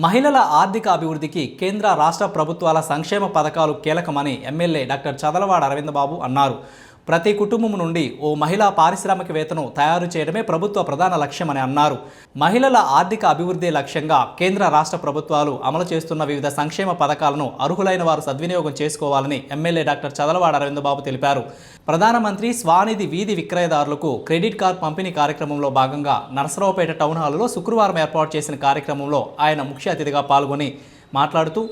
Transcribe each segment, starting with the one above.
మహిళల ఆర్థిక అభివృద్ధికి కేంద్ర రాష్ట్ర ప్రభుత్వాల సంక్షేమ పథకాలు కీలకమని ఎమ్మెల్యే డాక్టర్ చదలవాడ అరవిందబాబు అన్నారు. ప్రతి కుటుంబం నుండి ఓ మహిళా పారిశ్రామికవేత్తను తయారు చేయడమే ప్రభుత్వ ప్రధాన లక్ష్యమని అన్నారు. మహిళల ఆర్థిక అభివృద్ధి లక్ష్యంగా కేంద్ర రాష్ట్ర ప్రభుత్వాలు అమలు చేస్తున్న వివిధ సంక్షేమ పథకాలను అర్హులైన వారు సద్వినియోగం చేసుకోవాలని ఎమ్మెల్యే డాక్టర్ చదలవాడ అరవిందబాబు తెలిపారు. ప్రధానమంత్రి స్వానిధి వీధి విక్రయదారులకు క్రెడిట్ కార్డు పంపిణీ కార్యక్రమంలో భాగంగా నరసరావుపేట టౌన్ హాల్లో శుక్రవారం ఏర్పాటు చేసిన కార్యక్రమంలో ఆయన ముఖ్య అతిథిగా పాల్గొని మాట్లాడుతూ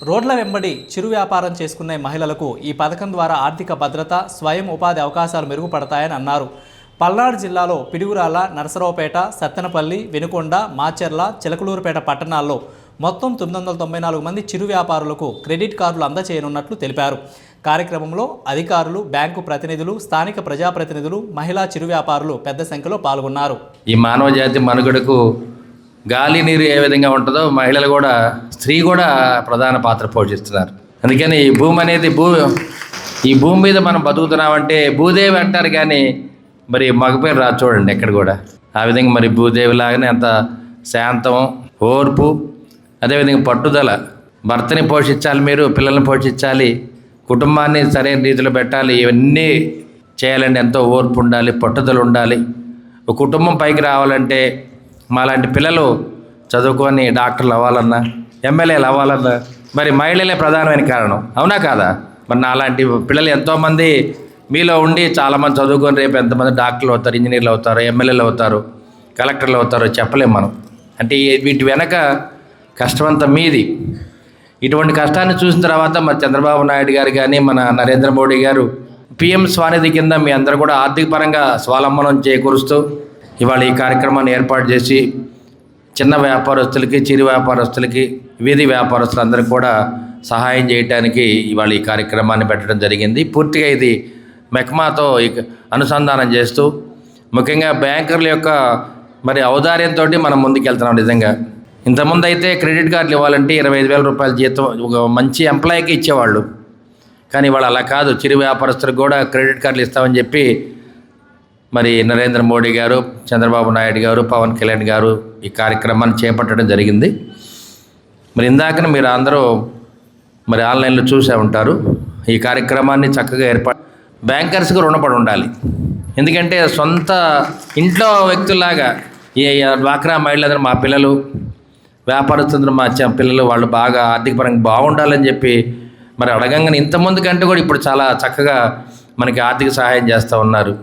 రోడ్ల వెంబడి చిరు వ్యాపారం చేసుకునే మహిళలకు ఈ పథకం ద్వారా ఆర్థిక భద్రత, స్వయం ఉపాధి అవకాశాలు మెరుగుపడతాయని అన్నారు. పల్నాడు జిల్లాలో పిడుగురాల, నరసరావుపేట, సత్తెనపల్లి, వెనుకొండ, మాచెర్ల, చిలకలూరుపేట పట్టణాల్లో మొత్తం 994 మంది చిరు వ్యాపారులకు క్రెడిట్ కార్డులు అందజేయనున్నట్లు తెలిపారు. కార్యక్రమంలో అధికారులు, బ్యాంకు ప్రతినిధులు, స్థానిక ప్రజాప్రతినిధులు, మహిళా చిరు వ్యాపారులు పెద్ద సంఖ్యలో పాల్గొన్నారు. ఈ మానవ జాతి మనుగడకు గాలి నీరు ఏ విధంగా ఉంటుందో మహిళలు కూడా, స్త్రీ కూడా ప్రధాన పాత్ర పోషిస్తున్నారు. అందుకని ఈ భూమి అనేది ఈ భూమి మీద మనం బతుకుతున్నామంటే భూదేవి అంటారు, కానీ మరి మగ పేరు రాదు చూడండి ఎక్కడ కూడా. ఆ విధంగా మరి భూదేవి లాగానే అంత శాంతం, ఓర్పు, అదేవిధంగా పట్టుదల. భర్తని పోషించాలి, మీరు పిల్లల్ని పోషించాలి, కుటుంబాన్ని సరైన రీతిలో పెట్టాలి, ఇవన్నీ చేయాలంటే ఎంతో ఓర్పు ఉండాలి, పట్టుదల ఉండాలి. ఒక కుటుంబం పైకి రావాలంటే మాలాంటి పిల్లలు చదువుకొని డాక్టర్లు అవ్వాలన్నా, ఎమ్మెల్యేలు అవ్వాలన్నా మరి మహిళలే ప్రధానమైన కారణం, అవునా కాదా? మరి నాలాంటి పిల్లలు ఎంతోమంది మీలో ఉండి చాలామంది చదువుకొని రేపు ఎంతమంది డాక్టర్లు అవుతారు, ఇంజనీర్లు అవుతారు, ఎమ్మెల్యేలు అవుతారు, కలెక్టర్లు అవుతారో చెప్పలేము మనం. అంటే వీటి వెనక కష్టమంతా మీది. ఇటువంటి కష్టాన్ని చూసిన తర్వాత మరి చంద్రబాబు నాయుడు గారు కానీ, మన నరేంద్ర మోడీ గారు పిఎం స్వానిధి కింద మీ అందరూ కూడా ఆర్థిక పరంగా స్వావలంబనం చేకూరుస్తూ ఇవాళ ఈ కార్యక్రమాన్ని ఏర్పాటు చేసి చిన్న వ్యాపారస్తులకి, చిరు వ్యాపారస్తులకి, వీధి వ్యాపారస్తులందరికీ కూడా సహాయం చేయడానికి ఇవాళ ఈ కార్యక్రమాన్ని పెట్టడం జరిగింది. పూర్తిగా ఇది మెక్మాతో అనుసంధానం చేస్తూ ముఖ్యంగా బ్యాంకర్ల యొక్క మరి ఔదార్యంతో మనం ముందుకెళ్తున్నాం. నిజంగా ఇంతకుముందు అయితే క్రెడిట్ కార్డులు ఇవ్వాలంటే 25,000 రూపాయల జీతం ఒక మంచి ఎంప్లాయీకి ఇచ్చేవాళ్ళు, కానీ ఇవాళ అలా కాదు. చిరు వ్యాపారస్తులకు కూడా క్రెడిట్ కార్డులు ఇస్తామని చెప్పి మరి నరేంద్ర మోడీ గారు, చంద్రబాబు నాయుడు గారు, పవన్ కళ్యాణ్ గారు ఈ కార్యక్రమాన్ని చేపట్టడం జరిగింది. మరి ఇందాకనే మీరు అందరూ మరి ఆన్లైన్లో చూసే ఉంటారు. ఈ కార్యక్రమాన్ని చక్కగా బ్యాంకర్స్కి రుణపడి ఉండాలి. ఎందుకంటే సొంత ఇంట్లో వ్యక్తుల్లాగా ఈ డ్వాక్రా మహిళలందరూ మా పిల్లలు, వ్యాపారస్తులందరూ మా పిల్లలు, వాళ్ళు బాగా ఆర్థిక పరంగా బాగుండాలని చెప్పి మరి అడగంగానే ఇంతకుముందు కంటే కూడా ఇప్పుడు చాలా చక్కగా మనకి ఆర్థిక సహాయం చేస్తూ ఉన్నారు.